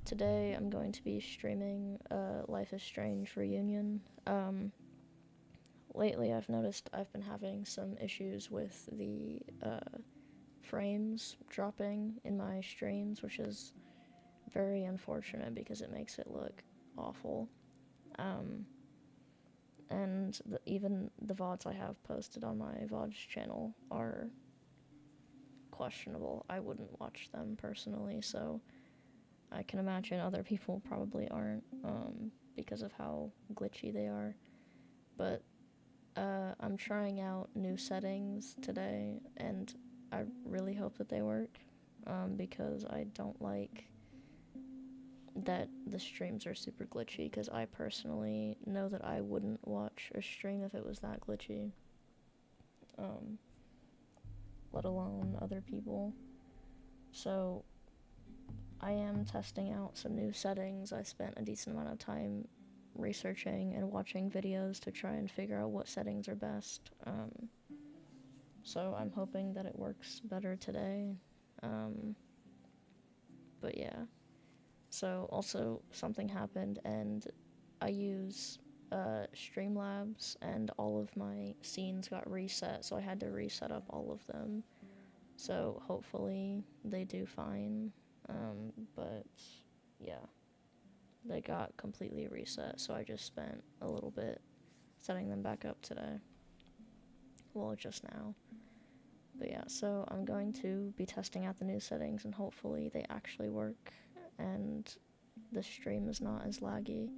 Today I'm going to be streaming Life is Strange Reunion. Lately I've noticed I've been having some issues with the frames dropping in my streams, which is very unfortunate because it makes it look awful. Um, and even the VODs I have posted on my VODs channel are questionable. I wouldn't watch them personally, so I can imagine other people probably aren't, because of how glitchy they are. But I'm trying out new settings today, and I really hope that they work, because I don't like that the streams are super glitchy, because I personally know that I wouldn't watch a stream if it was that glitchy, let alone other people. So I am testing out some new settings. I spent a decent amount of time researching and watching videos to try and figure out what settings are best. So I'm hoping that it works better today. But yeah. So also something happened, and I use Streamlabs, and all of my scenes got reset, so I had to reset up all of them. So hopefully they do fine. But yeah, they got completely reset, so I just spent a little bit setting them back up today. Well, just now. But yeah, so I'm going to be testing out the new settings, and hopefully they actually work and the stream is not as laggy.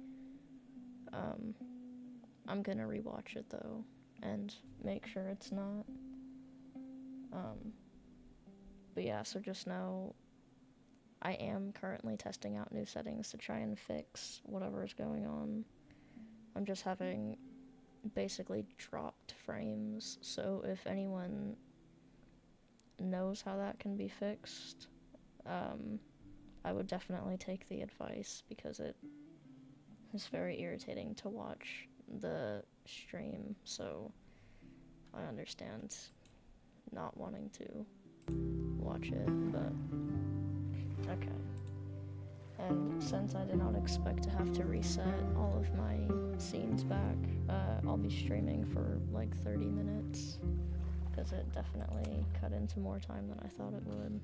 I'm gonna rewatch it though and make sure it's not. But yeah, so just know I am currently testing out new settings to try and fix whatever is going on. I'm just having basically dropped frames, so if anyone knows how that can be fixed, I would definitely take the advice, because it is very irritating to watch the stream, so I understand not wanting to watch it, but okay. And since I did not expect to have to reset all of my scenes back, I'll be streaming for like 30 minutes, because it definitely cut into more time than I thought it would.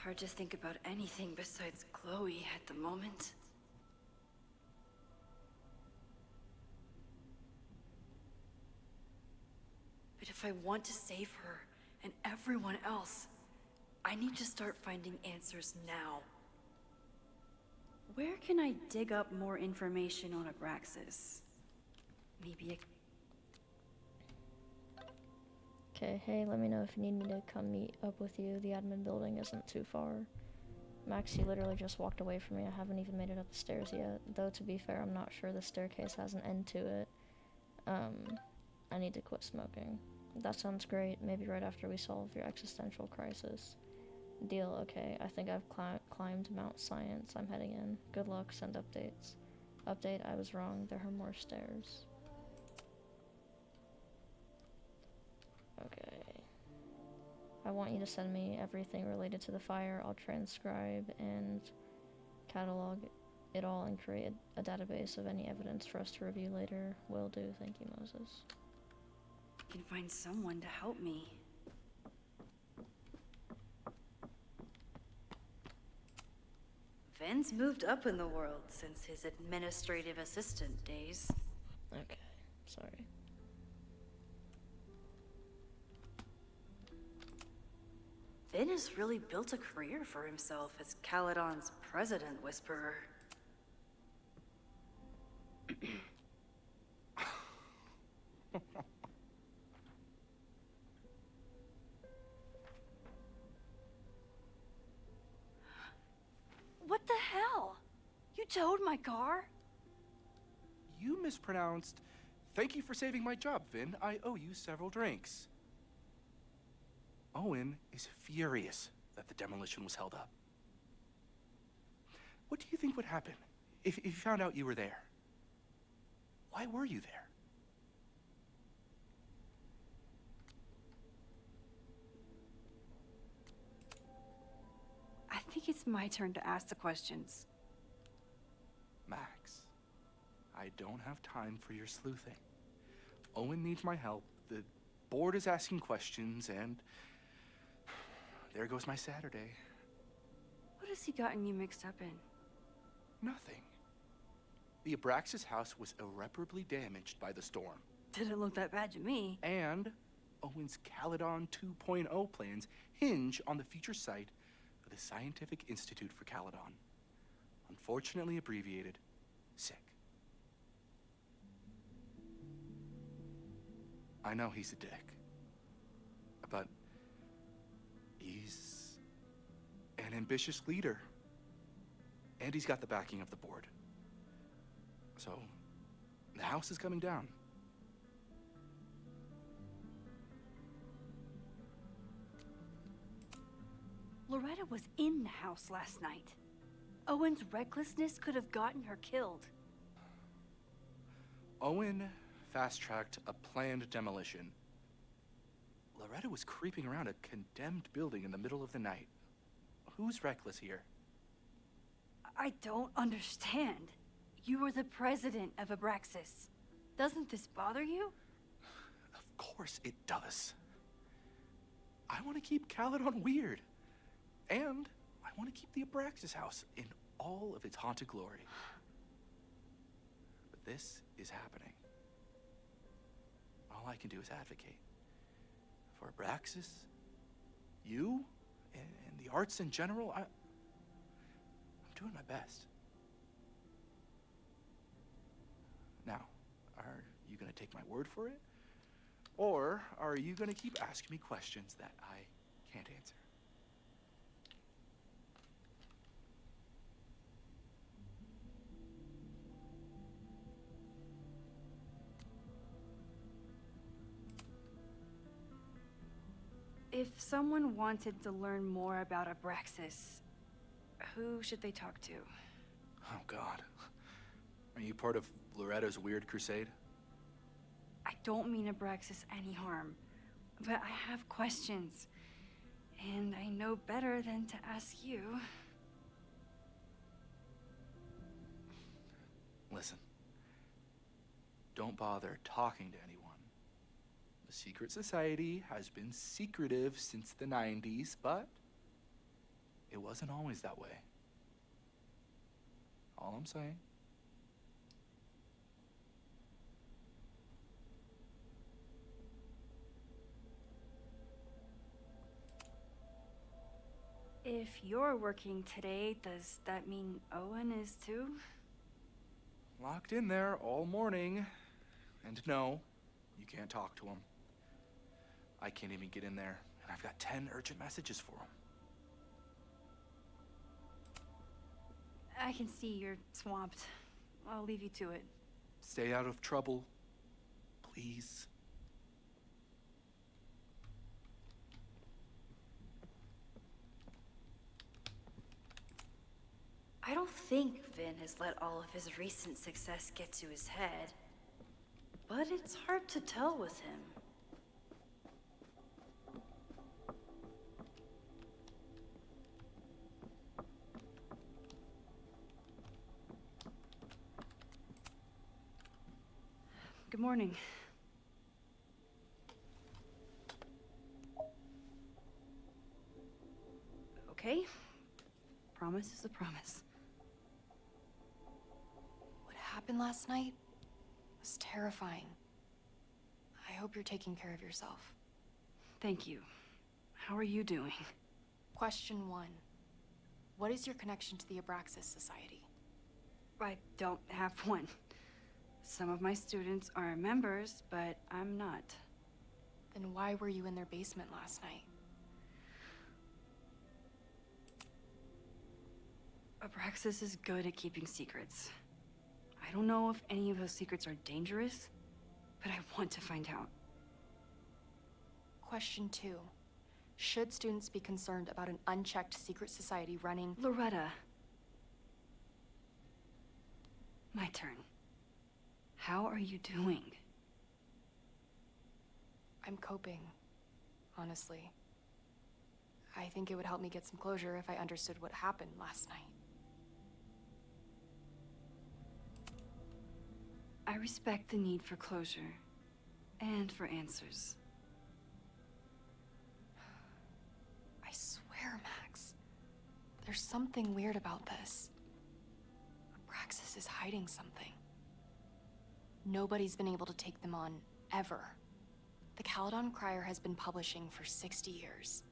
Hard to think about anything besides Chloe at the moment. But if I want to save her and everyone else, I need to start finding answers now. Where can I dig up more information on Abraxas? Maybe Okay, hey, let me know if you need me to come meet up with you. The admin building isn't too far. Maxie literally just walked away from me. I haven't even made it up the stairs yet. Though, to be fair, I'm not sure the staircase has an end to it. I need to quit smoking. That sounds great. Maybe right after we solve your existential crisis. Deal, okay. I think I've climbed Mount Science. I'm heading in. Good luck, send updates. Update, I was wrong. There are more stairs. Okay. I want you to send me everything related to the fire. I'll transcribe and catalog it all and create a database of any evidence for us to review later. Will do. Thank you, Moses. I can find someone to help me. Vin's moved up in the world since his administrative assistant days. Okay, sorry. Vin has really built a career for himself as Caledon's president whisperer. What the hell? You towed my car? You mispronounced. Thank you for saving my job, Vin. I owe you several drinks. Owen is furious that the demolition was held up. What do you think would happen if you found out you were there, why were you there? I think it's my turn to ask the questions. Max, I don't have time for your sleuthing. Owen needs my help. The board is asking questions, and there goes my Saturday. What has he gotten you mixed up in? Nothing. The Abraxas house was irreparably damaged by the storm. Didn't look that bad to me. And Owen's Caledon 2.0 plans hinge on the future site of the Scientific Institute for Caledon. Unfortunately abbreviated, SICK. I know he's a dick, but he's an ambitious leader. And he's got the backing of the board. So, the house is coming down. Loretta was in the house last night. Owen's recklessness could have gotten her killed. Owen fast-tracked a planned demolition. Loretta was creeping around a condemned building in the middle of the night. Who's reckless here? I don't understand. You were the president of Abraxas. Doesn't this bother you? Of course it does. I want to keep Caledon weird. And I want to keep the Abraxas house in all of its haunted glory. But this is happening. All I can do is advocate. For Abraxas, you, and the arts in general, I'm doing my best. Now, are you going to take my word for it? Or are you going to keep asking me questions that I can't answer? If someone wanted to learn more about Abraxas, who should they talk to? Oh, God. Are you part of Loretta's weird crusade? I don't mean Abraxas any harm, but I have questions, and I know better than to ask you. Listen. Don't bother talking to anyone. The secret society has been secretive since the 90s, but it wasn't always that way. All I'm saying. If you're working today, does that mean Owen is too? Locked in there all morning. And no, you can't talk to him. I can't even get in there, and I've got 10 urgent messages for him. I can see you're swamped. I'll leave you to it. Stay out of trouble, please. I don't think Vin has let all of his recent success get to his head. But it's hard to tell with him. Good morning. Okay. Promise is a promise. What happened last night was terrifying. I hope you're taking care of yourself. Thank you. How are you doing? Question 1. What is your connection to the Abraxas Society? I don't have one. Some of my students are members, but I'm not. Then why were you in their basement last night? Abraxas is good at keeping secrets. I don't know if any of those secrets are dangerous, but I want to find out. Question 2. Should students be concerned about an unchecked secret society running? Loretta. My turn. How are you doing? I'm coping, honestly. I think it would help me get some closure if I understood what happened last night. I respect the need for closure. And for answers. I swear, Max. There's something weird about this. Abraxas is hiding something. Nobody's been able to take them on, ever. The Caledon Crier has been publishing for 60 years.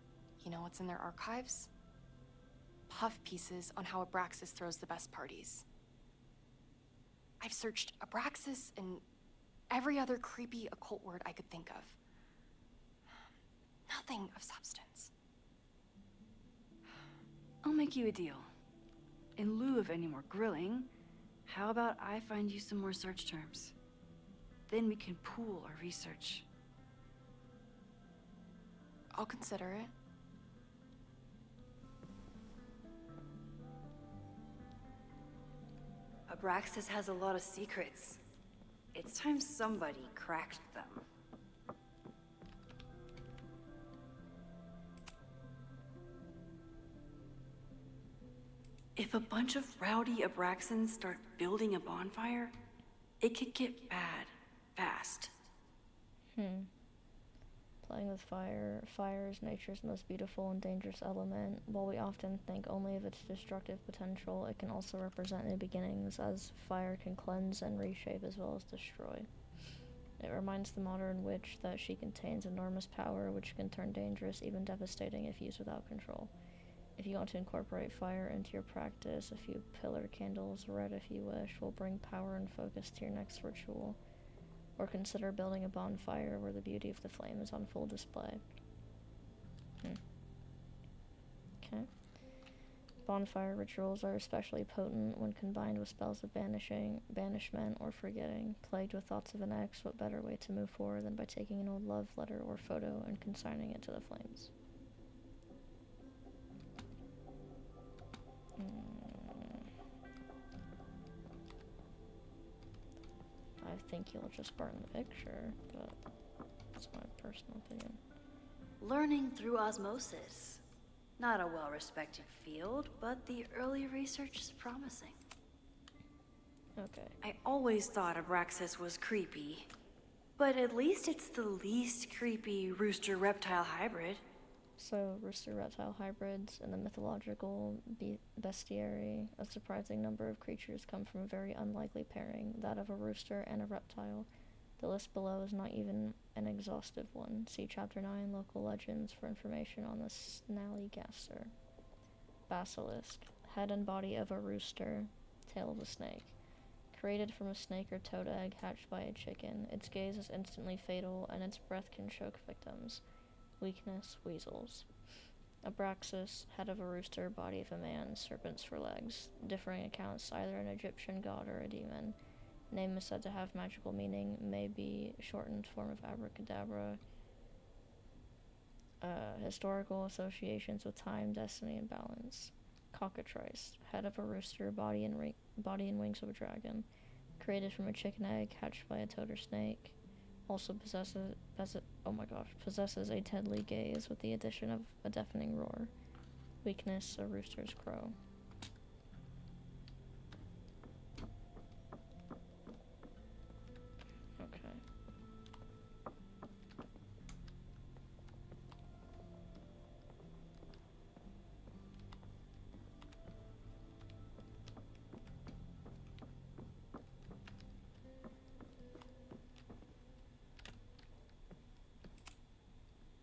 You know what's in their archives? Puff pieces on how Abraxas throws the best parties. I've searched Abraxas and every other creepy occult word I could think of. Nothing of substance. I'll make you a deal. In lieu of any more grilling, how about I find you some more search terms? Then we can pool our research. I'll consider it. Abraxas has a lot of secrets. It's time somebody cracked them. If a bunch of rowdy Abraxans start building a bonfire, it could get bad, fast. Playing with fire. Fire is nature's most beautiful and dangerous element. While we often think only of its destructive potential, it can also represent new beginnings, as fire can cleanse and reshape as well as destroy. It reminds the modern witch that she contains enormous power, which can turn dangerous, even devastating, if used without control. If you want to incorporate fire into your practice, a few pillar candles, red if you wish, will bring power and focus to your next ritual. Or consider building a bonfire where the beauty of the flame is on full display. Okay. Bonfire rituals are especially potent when combined with spells of banishment, or forgetting. Plagued with thoughts of an ex, what better way to move forward than by taking an old love letter or photo and consigning it to the flames? I think you'll just burn the picture, but that's my personal opinion. Learning through osmosis. Not a well-respected field, but the early research is promising. Okay. I always thought Abraxas was creepy, but at least it's the least creepy rooster-reptile hybrid. So, rooster-reptile hybrids in the mythological bestiary, a surprising number of creatures come from a very unlikely pairing, that of a rooster and a reptile. The list below is not even an exhaustive one. See Chapter 9, Local Legends, for information on the snallygaster. Basilisk, head and body of a rooster, tail of a snake. Created from a snake or toad egg hatched by a chicken, its gaze is instantly fatal, and its breath can choke victims. Weakness, weasels. Abraxas, head of a rooster, body of a man, serpents for legs. Differing accounts, either an Egyptian god or a demon. Name is said to have magical meaning, may be shortened form of abracadabra. Historical associations with time, destiny, and balance. Cockatrice, head of a rooster, body and wings of a dragon. Created from a chicken egg hatched by a toad or snake. Also possesses a deadly gaze with the addition of a deafening roar. Weakness, a rooster's crow. Okay.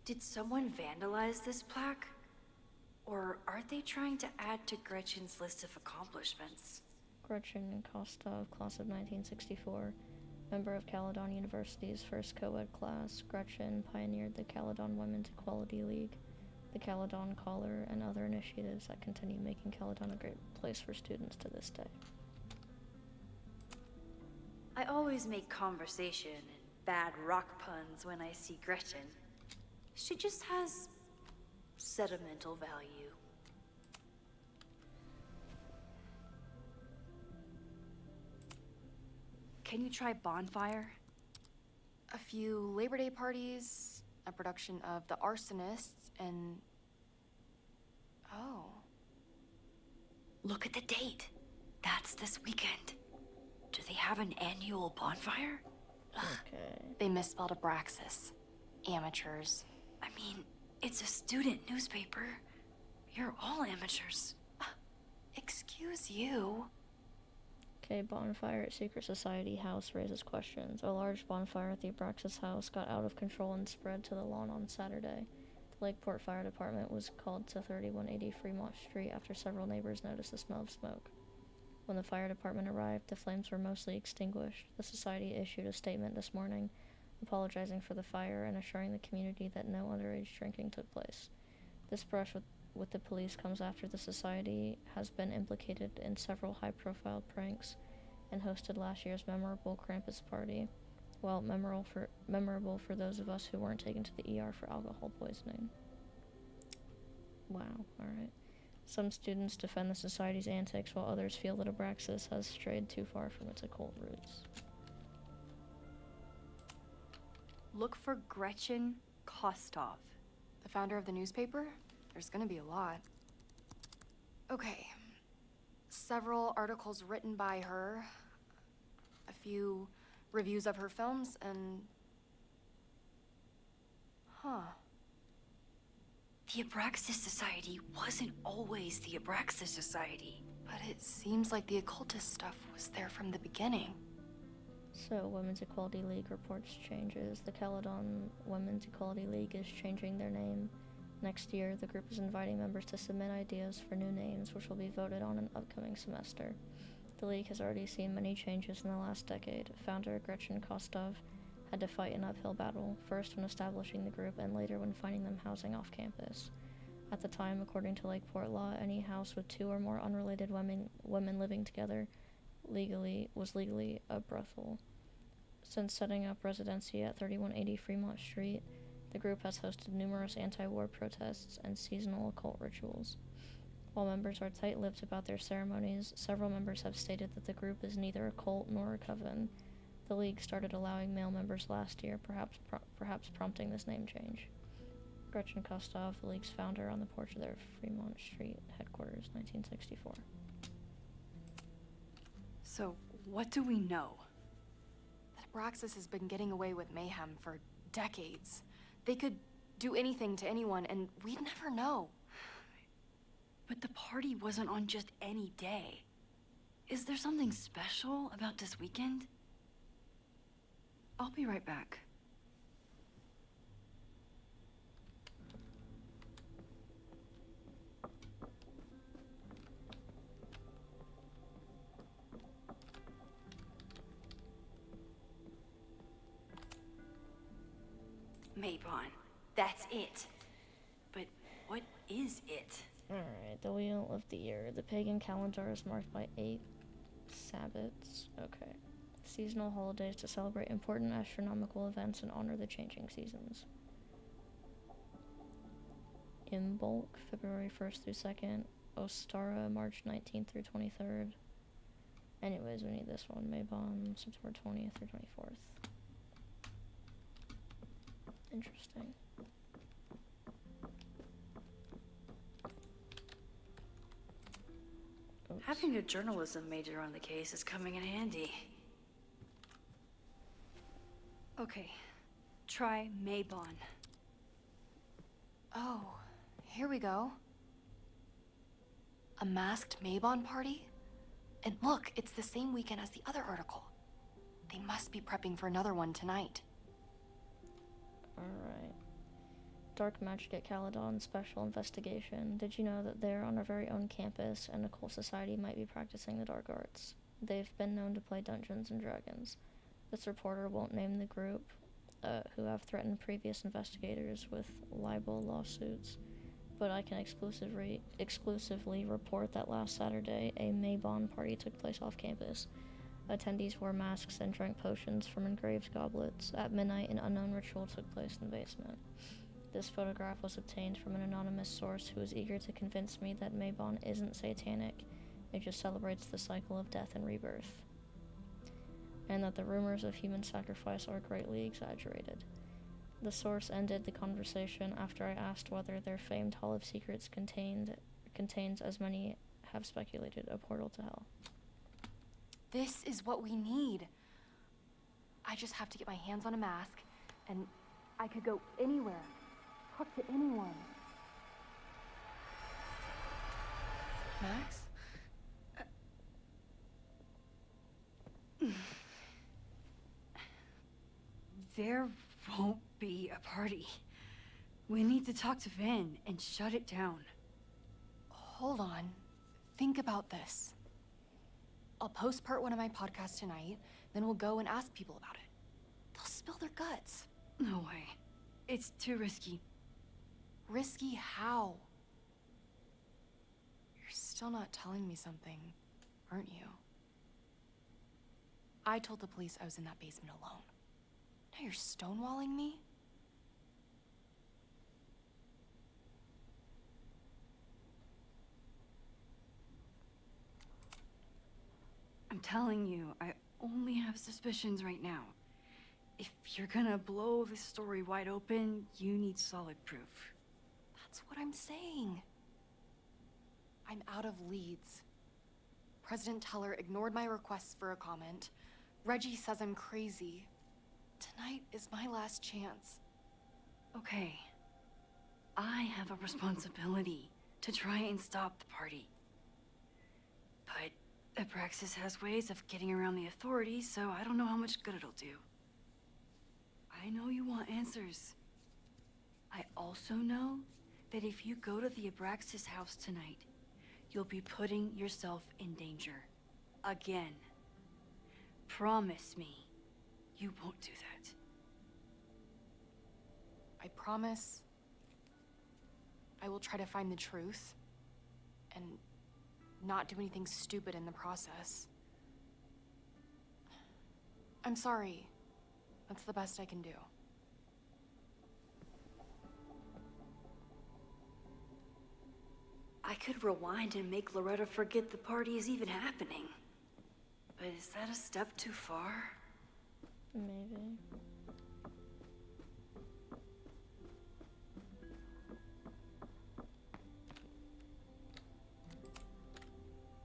Did someone vandalize this plaque? Or are they trying to add to Gretchen's list of accomplishments? Gretchen Kostov, class of 1964. Member of Caledon University's first co-ed class, Gretchen pioneered the Caledon Women's Equality League, the Caledon Collar, and other initiatives that continue making Caledon a great place for students to this day. I always make conversation and bad rock puns when I see Gretchen. She just has sentimental value. Can you try bonfire? A few Labor Day parties, a production of The Arsonists, and... Oh. Look at the date. That's this weekend. Do they have an annual bonfire? Okay. They misspelled Abraxas. Amateurs. I mean, it's a student newspaper. You're all amateurs. Excuse you? Okay, bonfire at Secret Society house raises questions. A large bonfire at the Abraxas house got out of control and spread to the lawn on Saturday. The Lakeport Fire Department was called to 3180 Fremont Street after several neighbors noticed the smell of smoke. When the fire department arrived, the flames were mostly extinguished. The society issued a statement this morning, apologizing for the fire and assuring the community that no underage drinking took place. This brush with the police comes after the society has been implicated in several high-profile pranks and hosted last year's memorable Krampus party, well, memorable for those of us who weren't taken to the ER for alcohol poisoning. Wow, alright. Some students defend the society's antics, while others feel that Abraxas has strayed too far from its occult roots. Look for Gretchen Kostov. The founder of the newspaper? There's gonna be a lot. Okay. Several articles written by her, a few reviews of her films, and... Huh. The Abraxas Society wasn't always the Abraxas Society. But it seems like the occultist stuff was there from the beginning. So, Women's Equality League reports changes. The Caledon Women's Equality League is changing their name. Next year, the group is inviting members to submit ideas for new names, which will be voted on in upcoming semester. The league has already seen many changes in the last decade. Founder Gretchen Kostov had to fight an uphill battle, first when establishing the group and later when finding them housing off campus. At the time, according to Lakeport law, any house with two or more unrelated women living together was legally a brothel. Since setting up residency at 3180 Fremont Street, the group has hosted numerous anti-war protests and seasonal occult rituals. While members are tight-lipped about their ceremonies, several members have stated that the group is neither a cult nor a coven. The league started allowing male members last year, perhaps prompting this name change. Gretchen Kostov, the league's founder, on the porch of their Fremont Street headquarters, 1964. So, what do we know? That Abraxas has been getting away with mayhem for decades. They could do anything to anyone, and we'd never know. But the party wasn't on just any day. Is there something special about this weekend? I'll be right back. Mabon, that's it. But what is it? Alright, the Wheel of the Year. The pagan calendar is marked by 8 Sabbats. Okay. Seasonal holidays to celebrate important astronomical events and honor the changing seasons. Imbolc, February 1st through 2nd. Ostara, March 19th through 23rd. Anyways, we need this one. Mabon, September 20th through 24th. Interesting. Oops. Having a journalism major on the case is coming in handy. Okay, try Mabon. Oh, here we go. A masked Mabon party? And look, it's the same weekend as the other article. They must be prepping for another one tonight. Alright. Dark Magic at Caledon Special Investigation. Did you know that they're on our very own campus and Occult Society might be practicing the dark arts? They've been known to play Dungeons and Dragons. This reporter won't name the group, who have threatened previous investigators with libel lawsuits, but I can exclusively report that last Saturday, a Mabon party took place off campus. Attendees wore masks and drank potions from engraved goblets. At midnight, an unknown ritual took place in the basement. This photograph was obtained from an anonymous source who was eager to convince me that Mabon isn't satanic, it just celebrates the cycle of death and rebirth. and that the rumors of human sacrifice are greatly exaggerated. The source ended the conversation after I asked whether their famed Hall of Secrets contains, as many have speculated, a portal to hell. This is what we need. I just have to get my hands on a mask, and I could go anywhere, talk to anyone. Max? There won't be a party. We need to talk to Vin and shut it down. Hold on. Think about this. I'll post part 1 of my podcast tonight, then we'll go and ask people about it. They'll spill their guts. No way. It's too risky. Risky how? You're still not telling me something, aren't you? I told the police I was in that basement alone. Now you're stonewalling me? I'm telling you, I only have suspicions right now. If you're gonna blow this story wide open, you need solid proof. That's what I'm saying. I'm out of leads. President Teller ignored my requests for a comment. Reggie says I'm crazy. Tonight is my last chance. Okay. I have a responsibility to try and stop the party. But Abraxas has ways of getting around the authorities, so I don't know how much good it'll do. I know you want answers. I also know that if you go to the Abraxas house tonight, you'll be putting yourself in danger. Again. Promise me you won't do that. I promise I will try to find the truth and not do anything stupid in the process. I'm sorry. That's the best I can do. I could rewind and make Loretta forget the party is even happening. But is that a step too far? Maybe.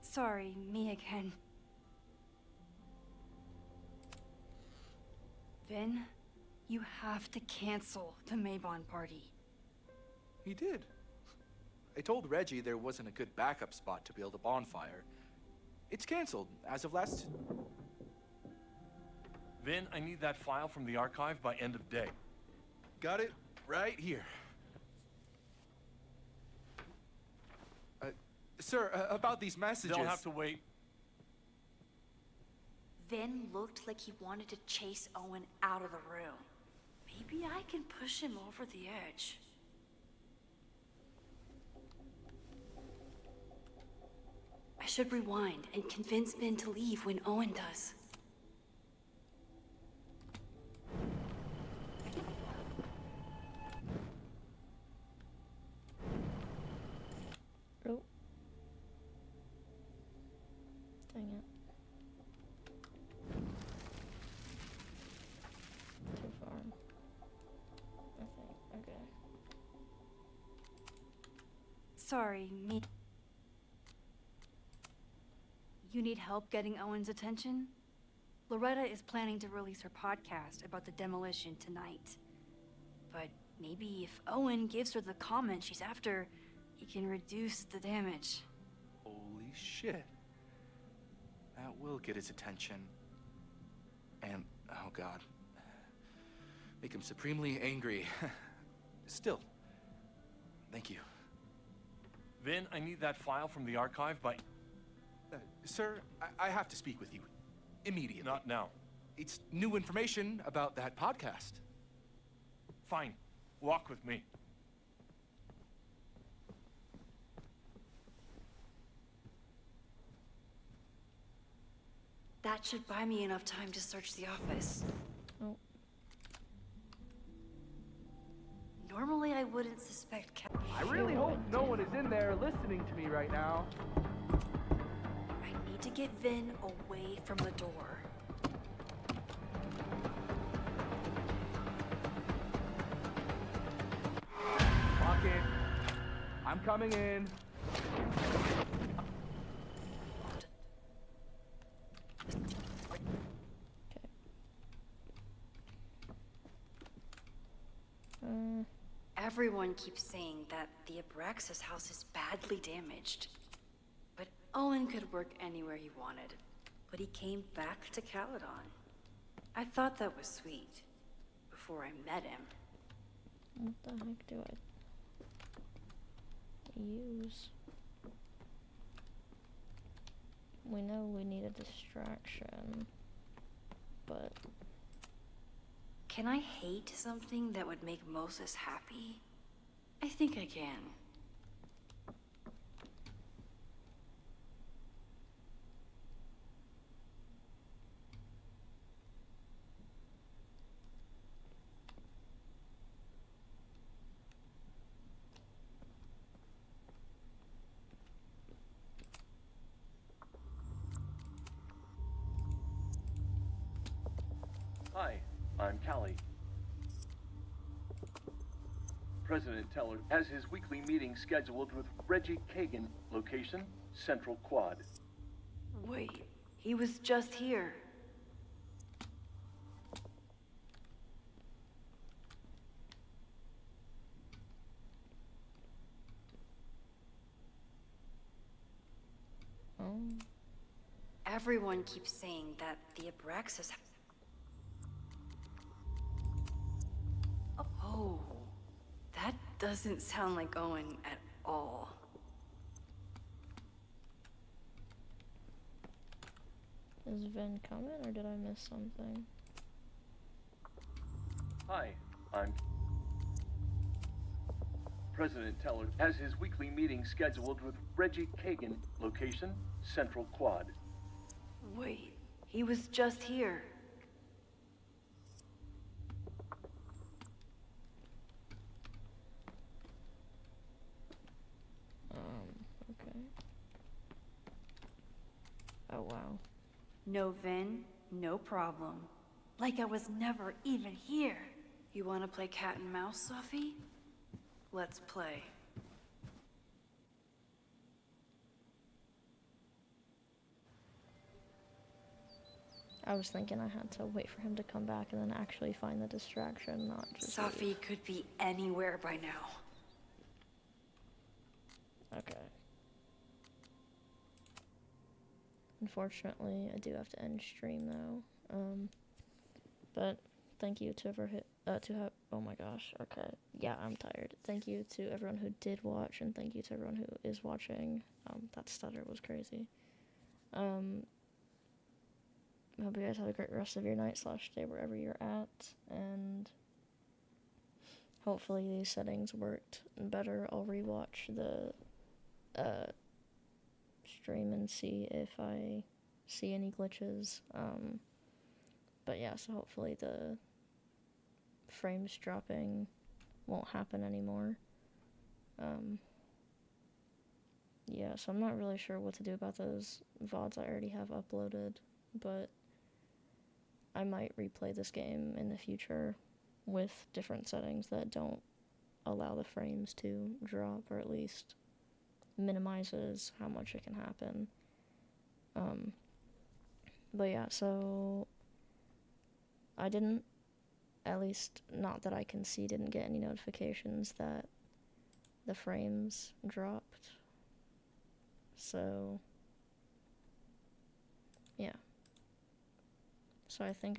Sorry, me again. Vin, you have to cancel the Maybon party. He did. I told Reggie there wasn't a good backup spot to build a bonfire. It's canceled as of last... Vin, I need that file from the archive by end of day. Got it right here. Sir, about these messages... They'll have to wait. Vin looked like he wanted to chase Owen out of the room. Maybe I can push him over the edge. I should rewind and convince Vin to leave when Owen does. Oh. Dang it. Too far. I think. Okay. Sorry, me. You need help getting Owen's attention? Loretta is planning to release her podcast about the demolition tonight. But maybe if Owen gives her the comment she's after, he can reduce the damage. Holy shit. That will get his attention. And, oh god. Make him supremely angry. Still. Thank you. Vin, I need that file from the archive by... Sir, I have to speak with you. Immediately. Not now. It's new information about that podcast. Fine. Walk with me. That should buy me enough time to search the office. Oh. Normally I wouldn't suspect I really hope no one is in there listening to me right now. I need to get Vin away from the door. I'm coming in. Everyone keeps saying that the Abraxas house is badly damaged. But Owen could work anywhere he wanted. But he came back to Caledon. I thought that was sweet. Before I met him. What the heck do I use? We know we need a distraction, but... Can I hate something that would make Moses happy? I think I can. Hi, I'm Callie. President Teller has his weekly meeting scheduled with Reggie Kagan, location Central Quad. Wait, he was just here. Oh. Everyone keeps saying that the Abraxas... Oh, that doesn't sound like Owen at all. Is Vin coming, or did I miss something? Hi, I'm... President Teller has his weekly meeting scheduled with Reggie Kagan, location Central Quad. Wait, he was just here. Okay. Oh, wow. No Vin, no problem. Like I was never even here. You want to play cat and mouse, Sophie? Let's play. I was thinking I had to wait for him to come back and then actually find the distraction, not just Sophie leave. could be anywhere by now. Okay. Unfortunately, I do have to end stream though. But thank you to oh my gosh, okay. Yeah, I'm tired. Thank you to everyone who did watch, and thank you to everyone who is watching. That stutter was crazy. I hope you guys have a great rest of your night / day wherever you're at, and hopefully these settings worked better. I'll rewatch the stream and see if I see any glitches. But yeah, so hopefully the frames dropping won't happen anymore. Yeah, so I'm not really sure what to do about those VODs I already have uploaded, but I might replay this game in the future with different settings that don't allow the frames to drop, or at least minimizes how much it can happen. But yeah, so I didn't, at least not that I can see, didn't get any notifications that the frames dropped. So yeah. So I think